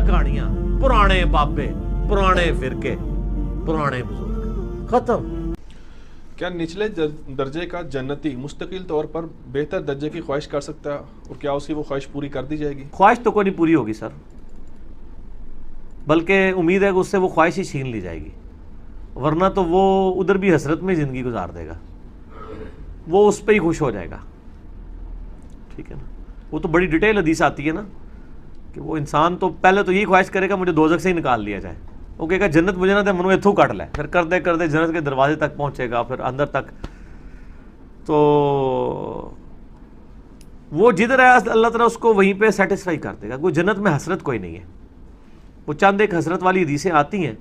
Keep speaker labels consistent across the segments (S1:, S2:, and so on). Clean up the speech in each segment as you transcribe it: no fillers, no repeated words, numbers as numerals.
S1: کہانیاں، پرانے بابے، پرانے فرقے، پرانے بزرگ، ختم۔
S2: کیا نچلے درجے کا جنتی مستقل طور پر بہتر درجے کی خواہش کر سکتا ہے، اور کیا اس کی وہ خواہش پوری کر دی جائے گی؟
S1: خواہش تو کوئی نہیں پوری ہوگی سر، بلکہ امید ہے کہ اس سے وہ خواہش ہی چھین لی جائے گی، ورنہ تو وہ ادھر بھی حسرت میں زندگی گزار دے گا، وہ اس پہ ہی خوش ہو جائے گا، ٹھیک ہے نا۔ وہ تو بڑی ڈیٹیل حدیث آتی ہے نا کہ وہ انسان تو پہلے تو یہی خواہش کرے گا مجھے دوزخ سے ہی نکال لیا جائے، وہ کہے گا جنت مجھے نہ دے، منو اتھو کٹ لے، پھر کرتے کرتے جنت کے دروازے تک پہنچے گا، پھر اندر تک۔ تو وہ جدھر ہے اللہ تعالیٰ اس کو وہیں پہ سیٹسفائی کر دے گا، کوئی جنت میں حسرت کوئی نہیں ہے۔ وہ چند ایک حسرت والی حدیثیں آتی ہیں،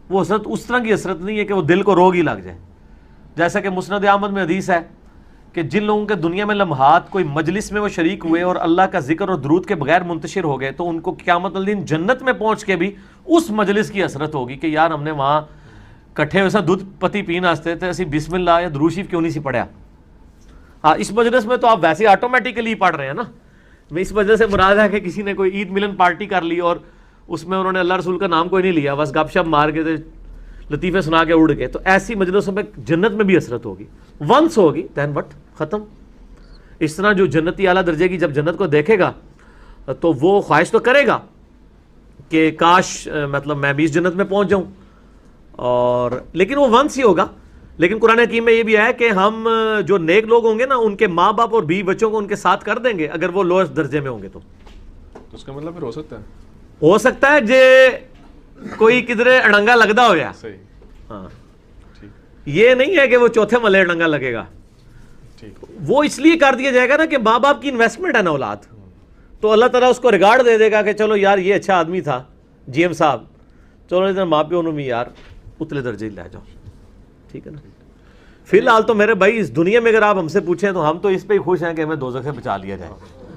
S1: وہ حسرت اس طرح کی حسرت نہیں ہے کہ وہ دل کو روگ ہی لگ جائے، جیسا کہ مسند احمد میں حدیث ہے کہ جن لوگوں کے دنیا میں لمحات کوئی مجلس میں وہ شریک ہوئے اور اللہ کا ذکر اور درود کے بغیر منتشر ہو گئے، تو ان کو قیامت الدین جنت میں پہنچ کے بھی اس مجلس کی حسرت ہوگی کہ یار ہم نے وہاں کٹھے ویسا دودھ پتی پین آستے تھے، اسی بسم اللہ یا درود شریف کیوں نہیں سی پڑھیا۔ ہاں اس مجلس میں تو آپ ویسے آٹومیٹیکلی پڑھ رہے ہیں نا، اس وجہ سے مراد ہے کہ کسی نے کوئی عید ملن پارٹی کر لی اور اس میں انہوں نے اللہ رسول کا نام کوئی نہیں لیا، بس گپ شپ مار کے لطیفے سنا کے اڑ گئے، تو ایسی مجلسوں میں جنت میں بھی حسرت ہوگی، ونس ہوگی دین وٹ، ختم۔ اس طرح جو جنتی اعلیٰ درجے کی جب جنت کو دیکھے گا تو وہ خواہش تو کرے گا کہ کاش مطلب میں بھی اس جنت میں پہنچ جاؤں، اور لیکن وہ ونس ہی ہوگا۔ لیکن قرآن حکیم میں یہ بھی ہے کہ ہم جو نیک لوگ ہوں گے نا ان کے ماں باپ اور بیوی بچوں کو ان کے ساتھ کر دیں گے اگر وہ لوئسٹ درجے میں ہوں گے، تو
S2: اس کا مطلب پھر
S1: ہو سکتا ہے جے کوئی کدھرے اڑنگا لگدا ہو یا
S2: صحیح،
S1: ہاں یہ نہیں ہے کہ وہ چوتھے ملے اڑنگا لگے گا، وہ اس لیے کر دیا جائے گا نا کہ ماں باپ کی انویسٹمنٹ ہے نا اولاد، تو اللہ تعالیٰ اس کو ریگارڈ دے دے گا کہ چلو یار یہ اچھا آدمی تھا جی ایم صاحب، چلو ادھر ماں پیو انہوں بھی یار اتلے درجے لے جاؤ، ٹھیک ہے نا۔ فی الحال تو میرے بھائی اس دنیا میں اگر آپ ہم سے پوچھیں تو ہم تو اس پہ ہی خوش ہیں کہ ہمیں دوزخ سے بچا لیا جائے،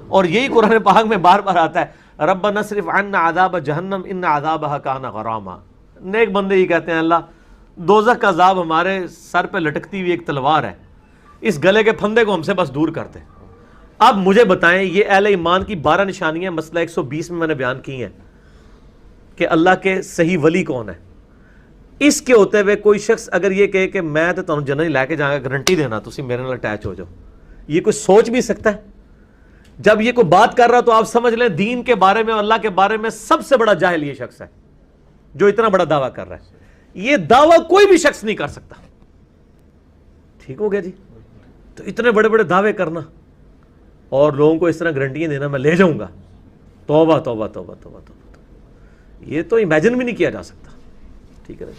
S1: اور یہی قرآن پاک میں بار بار آتا ہے ربنا اصرف عنا عذاب جہنم ان عذابها کان غراما۔ نیک بندے ہی کہتے ہیں اللہ دوزخ کا عذاب ہمارے سر پہ لٹکتی ہوئی ایک تلوار ہے، اس گلے کے پھندے کو ہم سے بس دور کرتے۔ اب مجھے بتائیں یہ اہل ایمان کی 12 نشانیاں مسئلہ 120 میں نے بیان کی ہیں کہ اللہ کے صحیح ولی کون ہے۔ اس کے ہوتے ہوئے کوئی شخص اگر یہ کہے کہ میں تو تمہیں جنت لے کے جاؤں گا، گارنٹی دینا تسی میرے نال اٹیچ ہو جاؤ، یہ کوئی سوچ بھی سکتا ہے؟ جب یہ کوئی بات کر رہا تو آپ سمجھ لیں دین کے بارے میں اللہ کے بارے میں سب سے بڑا جاہل یہ شخص ہے جو اتنا بڑا دعویٰ کر رہا ہے۔ یہ دعویٰ کوئی بھی شخص نہیں کر سکتا، ٹھیک ہو گیا جی؟ تو اتنے بڑے بڑے دعوے کرنا اور لوگوں کو اس طرح گارنٹیاں دینا میں لے جاؤں گا، توبہ توبہ توبہ توبہ توبہ، یہ تو امیجن بھی نہیں کیا جا سکتا، ٹھیک ہے نا۔